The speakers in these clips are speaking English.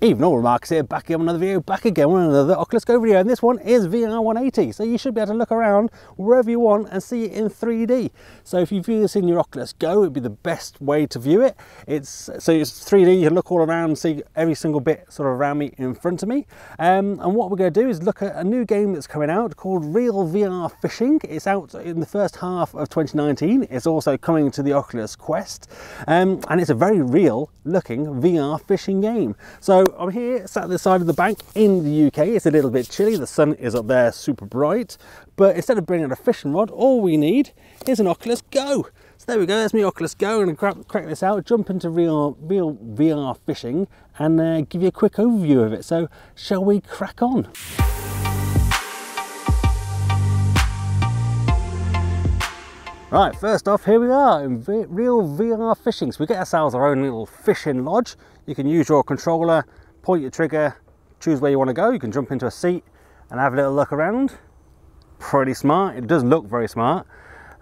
Even all remarks here, back on another video, back again with another Oculus Go video, and this one is VR180, so you should be able to look around wherever you want and see it in 3D. So if you view this in your Oculus Go, it'd be the best way to view it. It's 3D, you can look all around and see every single bit sort of around me in front of me. And what we're going to do is look at a new game that's coming out called Real VR Fishing. It's out in the first half of 2019. It's also coming to the Oculus Quest, and it's a very real looking VR fishing game. So I'm here sat at the side of the bank in the UK. It's a little bit chilly, the sun is up there super bright, but instead of bringing a fishing rod, all we need is an Oculus Go. So there we go, there's my Oculus Go. I'm going to crack this out, jump into real VR fishing and give you a quick overview of it. So shall we crack on? Right, first off, here we are in real VR fishing. So we get ourselves our own little fishing lodge. You can use your controller, point your trigger, choose where you want to go. You can jump into a seat and have a little look around. Pretty smart. It does look very smart.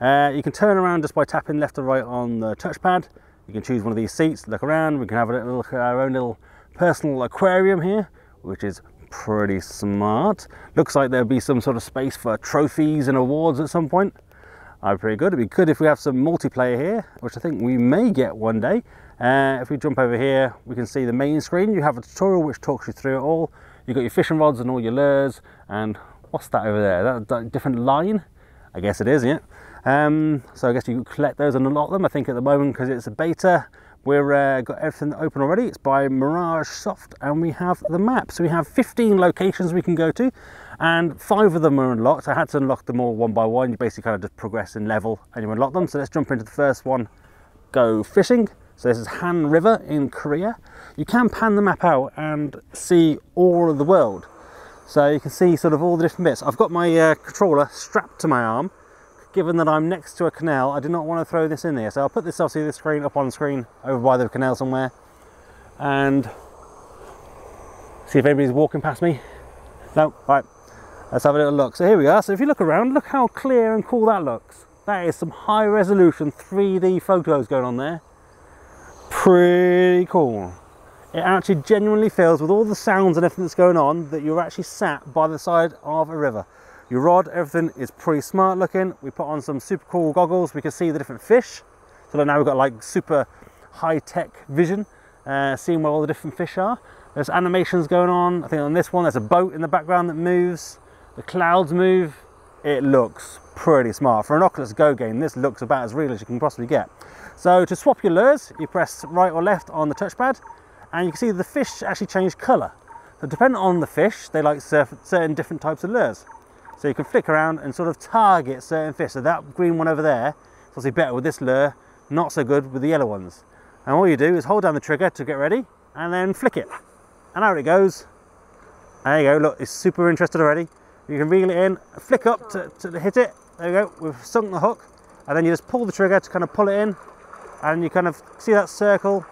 You can turn around just by tapping left or right on the touchpad. You can choose one of these seats, look around. We can have a little look at our own little personal aquarium here, which is pretty smart. Looks like there'll be some sort of space for trophies and awards at some point. Pretty good. It'd be good if we have some multiplayer here, which I think we may get one day. If we jump over here, we can see the main screen. You have a tutorial which talks you through it all. You've got your fishing rods and all your lures, and what's that over there? That different line? I guess it is, yeah. So I guess you can collect those and unlock them. I think at the moment, because it's a beta, we've got everything open already. It's by Mirage Soft, and we have the map. So we have 15 locations we can go to, and 5 of them are unlocked. I had to unlock them all one by one. You basically kind of just progress in level and you unlock them. So let's jump into the first one, go fishing. So this is Han River in Korea. You can pan the map out and see all of the world. So you can see sort of all the different bits. I've got my controller strapped to my arm. Given that I'm next to a canal, I do not want to throw this in there. So I'll put this obviously the screen up on the screen over by the canal somewhere and see if anybody's walking past me. No, right, let's have a little look. So here we are. So if you look around, look how clear and cool that looks. That is some high resolution 3D photos going on there. Pretty cool. It actually genuinely feels, with all the sounds and everything that's going on, that you're actually sat by the side of a river. Your rod, everything is pretty smart looking. We put on some super cool goggles. We can see the different fish. So now we've got like super high-tech vision, seeing where all the different fish are. There's animations going on. I think on this one, there's a boat in the background that moves. The clouds move. It looks pretty smart. For an Oculus Go game, this looks about as real as you can possibly get. So to swap your lures, you press right or left on the touchpad, and you can see the fish actually change colour. So depending on the fish, they like certain different types of lures. So you can flick around and sort of target certain fish. So that green one over there is obviously better with this lure, not so good with the yellow ones. And all you do is hold down the trigger to get ready and then flick it. And out it goes. There you go, look, it's super interested already. You can reel it in, flick up to hit it. There you go, we've sunk the hook. And then you just pull the trigger to kind of pull it in. And you kind of see that circle.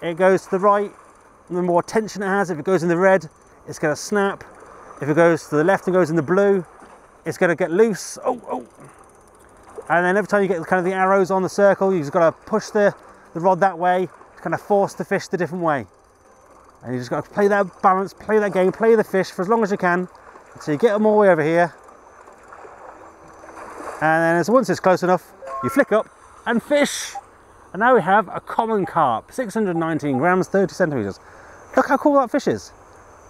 It goes to the right. The more tension it has, if it goes in the red, it's going to snap. If it goes to the left and goes in the blue, it's going to get loose. Oh. And then every time you get kind of the arrows on the circle, you've just got to push the rod that way to kind of force the fish the different way. And you just got to play that balance, play that game, play the fish for as long as you can. So you get them all the way over here. And then once it's close enough, you flick up and fish. And now we have a common carp, 619 grams, 30 centimeters. Look how cool that fish is.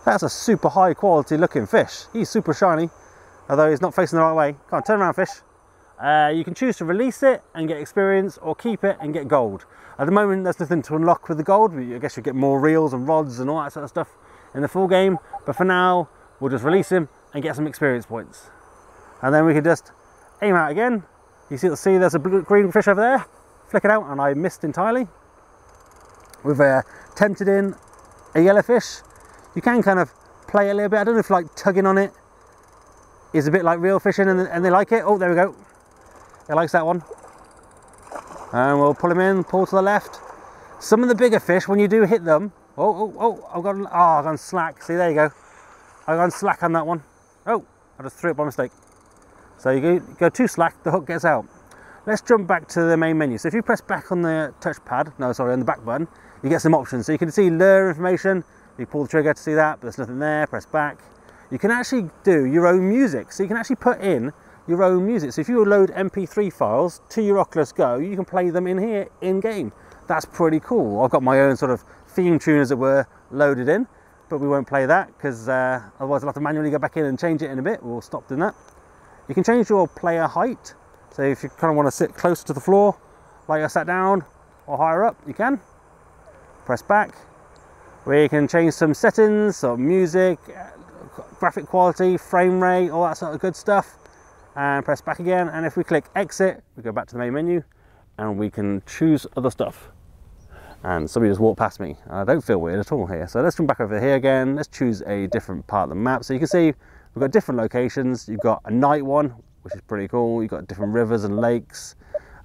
That's a super high quality looking fish. He's super shiny, although he's not facing the right way. Come on, turn around, fish. You can choose to release it and get experience, or keep it and get gold. At the moment, there's nothing to unlock with the gold. I guess you get more reels and rods and all that sort of stuff in the full game. But for now, we'll just release him and get some experience points. And then we can just aim out again. You see there's a green fish over there. Flick it out, and I missed entirely. We've tempted in a yellowfish. You can kind of play a little bit. I don't know if like tugging on it is a bit like real fishing and they like it. Oh, there we go. It likes that one. And we'll pull him in, pull to the left. Some of the bigger fish, when you do hit them, I've gone slack. See, there you go. I've gone slack on that one. Oh, I just threw it by mistake. So you go too slack, the hook gets out. Let's jump back to the main menu. So if you press back on the touchpad, on the back button, you get some options. So you can see lure information, You pull the trigger to see that, but there's nothing there, press back. You can actually do your own music, so you can actually put in your own music. So if you load MP3 files to your Oculus Go, you can play them in here, in-game. That's pretty cool. I've got my own sort of theme tune, as it were, loaded in, but we won't play that because otherwise I'll have to manually go back in and change it in a bit. We'll stop doing that. You can change your player height. So if you kind of want to sit closer to the floor, like I sat down, or higher up, you can. Press back. We can change some settings, some music, graphic quality, frame rate, all that sort of good stuff. And press back again, and if we click exit, we go back to the main menu and we can choose other stuff. And somebody just walked past me. I don't feel weird at all here. So let's come back over here again. Let's choose a different part of the map. So you can see we've got different locations. You've got a night one, which is pretty cool. You've got different rivers and lakes,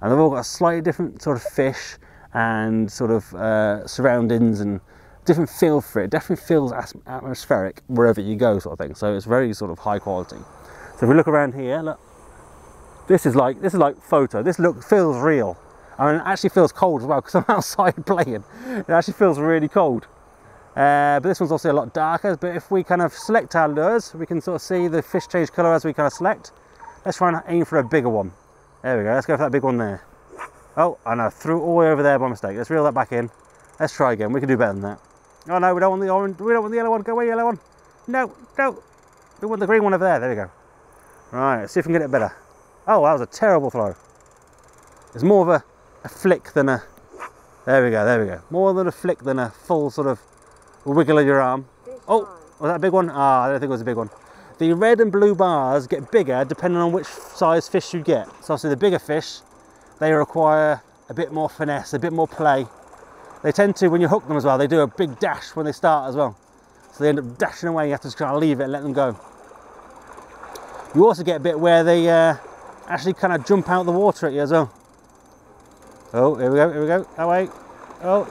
and they've all got a slightly different sort of fish and sort of surroundings and different feel for it. Definitely feels atmospheric wherever you go, sort of thing. So it's very sort of high quality. So if we look around here, look, this is like photo. This feels real. I mean, it actually feels cold as well because I'm outside playing. It actually feels really cold. But this one's also a lot darker. But if we kind of select our lures, we can sort of see the fish change colour as we kind of select. Let's try and aim for a bigger one. There we go. Let's go for that big one there. Oh, I know. Threw it all the way over there by mistake. Let's reel that back in. Let's try again. We can do better than that. Oh no, we don't want the orange. We don't want the yellow one. Go away, yellow one. No, no. We want the green one over there. There we go. Right, let's see if we can get it better. Oh, that was a terrible throw. It's more of a flick than a... There we go, there we go. More than a flick than a full sort of wiggle of your arm. Oh, was that a big one? Ah, I don't think it was a big one. The red and blue bars get bigger depending on which size fish you get. So obviously the bigger fish, they require a bit more finesse, a bit more play. They tend to, when you hook them as well, they do a big dash when they start as well. So they end up dashing away. You have to just kind of leave it and let them go. You also get a bit where they actually kind of jump out the water at you as well. Oh, here we go, that way. Oh,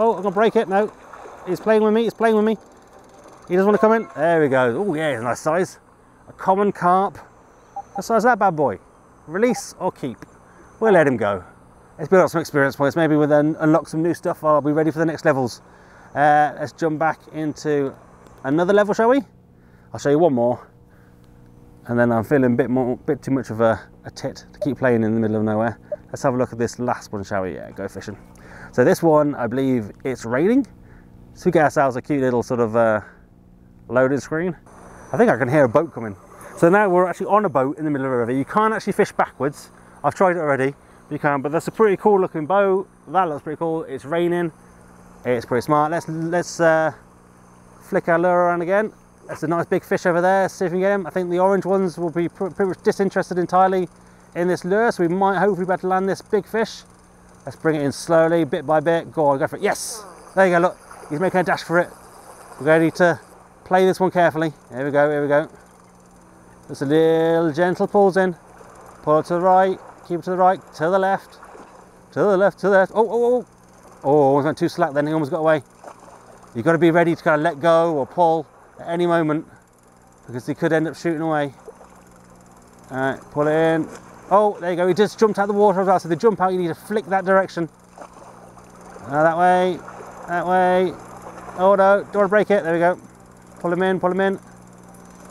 I'm gonna break it, no. He's playing with me, He doesn't want to come in. There we go. Oh yeah, nice size. A common carp. What size is that bad boy? Release or keep? We'll let him go. Let's build up some experience points. Maybe we'll then unlock some new stuff. I'll be ready for the next levels. Let's jump back into another level, shall we? I'll show you one more. And then I'm feeling a bit too much of a tit to keep playing in the middle of nowhere. Let's have a look at this last one, shall we? Yeah, go fishing. So this one, I believe it's raining. So we get ourselves a cute little sort of loading screen. I think I can hear a boat coming. So now we're actually on a boat in the middle of a river. You can't actually fish backwards. I've tried it already. You can, but that's a pretty cool looking boat. That looks pretty cool. It's raining. It's pretty smart. Let's flick our lure around again. That's a nice big fish over there. See if we can get him. I think the orange ones will be pretty much disinterested entirely in this lure, so we might hopefully be able to land this big fish. Let's bring it in slowly, bit by bit. Go on, go for it. Yes! There you go, look. He's making a dash for it. We're going to need to play this one carefully. Here we go, here we go. Just a little gentle pulls in. Pull it to the right, keep it to the right, to the left, to the left, to the left. Oh, almost went too slack then, he almost got away. You've got to be ready to kind of let go or pull at any moment because he could end up shooting away. Alright, pull it in. Oh, there you go, he just jumped out of the water as well. So to jump out, you need to flick that direction. That way, that way. Oh no, don't want to break it. There we go. Pull him in, pull him in.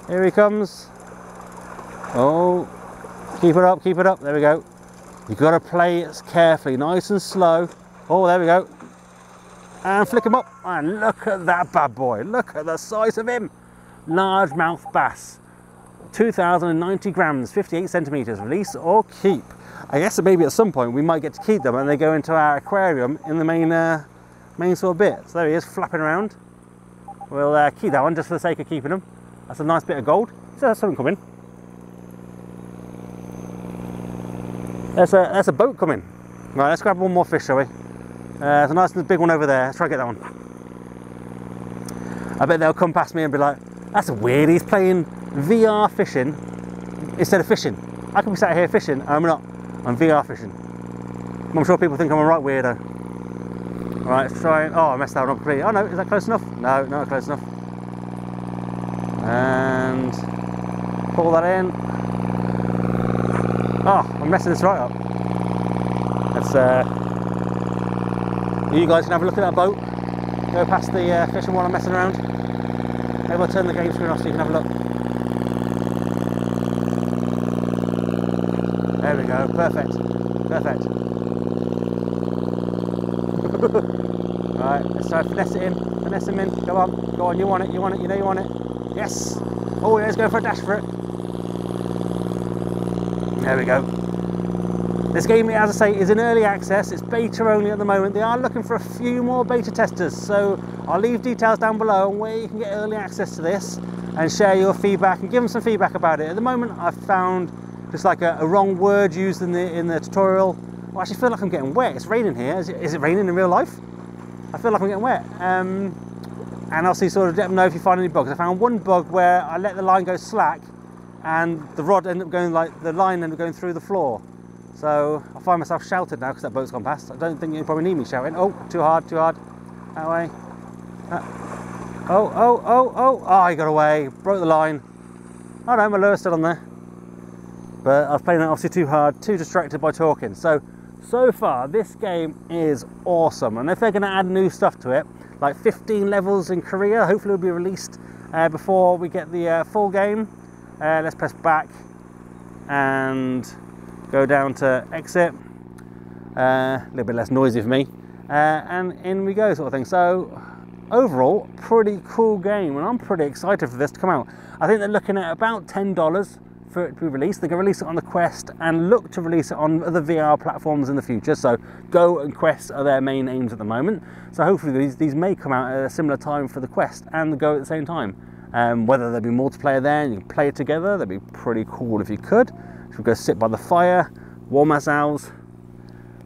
Here he comes. Oh, keep it up, keep it up. There we go. You've got to play it carefully, nice and slow. Oh, there we go. And flick him up. And look at that bad boy. Look at the size of him. Largemouth bass. 2,090 grams, 58 centimeters. Release or keep. I guess that maybe at some point we might get to keep them and they go into our aquarium in the main sort of bit. So there he is, flapping around. We'll keep that one just for the sake of keeping them. That's a nice bit of gold. So that's something coming. There's a boat coming. Right, let's grab one more fish, shall we? There's a nice big one over there. Let's try to get that one. I bet they'll come past me and be like, that's weird, he's playing VR fishing instead of fishing. I could be sat here fishing, and I'm not. I'm VR fishing. I'm sure people think I'm a right weirdo. Right, let's try and... Oh, I messed that one up completely. Oh no, is that close enough? No, not close enough. And... pull that in. Oh, I'm messing this right up. Let's... you guys can have a look at that boat. go past the fishing while I'm messing around. Maybe I'll turn the game screen off so you can have a look. There we go, perfect, perfect. Right, let's try to finesse him in, go on, you want it, you know you want it. Yes! Oh, let's go for a dash for it. There we go. This game, as I say, is in early access. It's beta only at the moment. They are looking for a few more beta testers, so I'll leave details down below on where you can get early access to this and share your feedback and give them some feedback about it. At the moment, I've found just like a wrong word used in the tutorial. I actually feel like I'm getting wet. It's raining here. Is it raining in real life? I feel like I'm getting wet. And obviously, sort of let them know if you find any bugs. I found one bug where I let the line go slack, and the rod ended up going the line ended up going through the floor. So I find myself shouted now because that boat's gone past. I don't think you probably need me shouting. Oh, too hard, that way. Oh, he got away, broke the line. Oh no, my lure's still on there. But I was playing it obviously too hard, too distracted by talking. So far, this game is awesome. And if they're gonna add new stuff to it, like 15 levels in Korea, hopefully it'll be released before we get the full game. Let's press back and go down to exit, a little bit less noisy for me, and in we go, sort of thing. So overall, pretty cool game, and I'm pretty excited for this to come out. I think they're looking at about $10 for it to be released. They're going to release it on the Quest and look to release it on other VR platforms in the future. So Go and Quest are their main aims at the moment. So hopefully these may come out at a similar time for the Quest and the Go at the same time. Whether there'll be multiplayer there and you can play it together, that'd be pretty cool if you could. So we go sit by the fire, warm ourselves,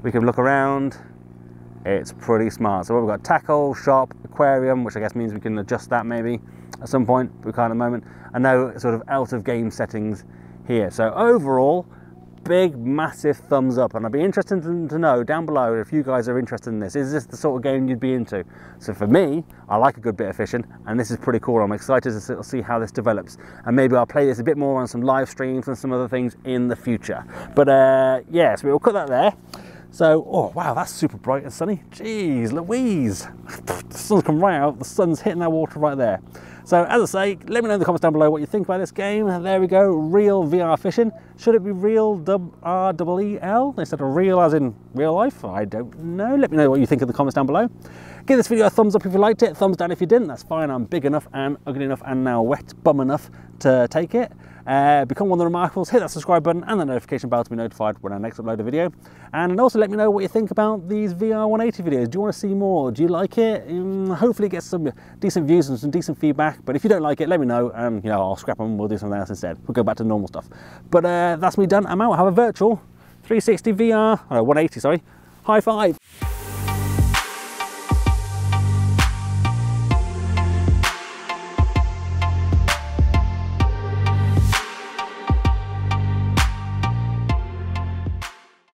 we can look around. It's pretty smart. So we've got tackle, shop, aquarium, which I guess means we can adjust that maybe at some point, but we can't at the moment. And no sort of out of game settings here. So overall, big, massive thumbs up. And I'd be interested to know down below if you guys are interested in this. Is this the sort of game you'd be into? So for me, I like a good bit of fishing, and this is pretty cool. I'm excited to see how this develops. And maybe I'll play this a bit more on some live streams and some other things in the future. But yeah, so we'll cut that there. So, oh wow, that's super bright and sunny. Jeez Louise. The sun's come right out, the sun's hitting that water right there. So as I say, let me know in the comments down below what you think about this game. There we go, real VR fishing. Should it be real R-E-E-L instead of real as in real life? I don't know. Let me know what you think in the comments down below. Give this video a thumbs up if you liked it, thumbs down if you didn't. That's fine, I'm big enough and ugly enough and now wet bum enough to take it. Become one of the Remarkables, hit that subscribe button and the notification bell to be notified when I next upload a video. And also let me know what you think about these VR180 videos. Do you want to see more? Do you like it? Hopefully get some decent views and some decent feedback. But if you don't like it, let me know and you know, I'll scrap them and we'll do something else instead. We'll go back to normal stuff. But that's me done. I'm out. Have a virtual 360 VR, oh, 180, sorry. High five.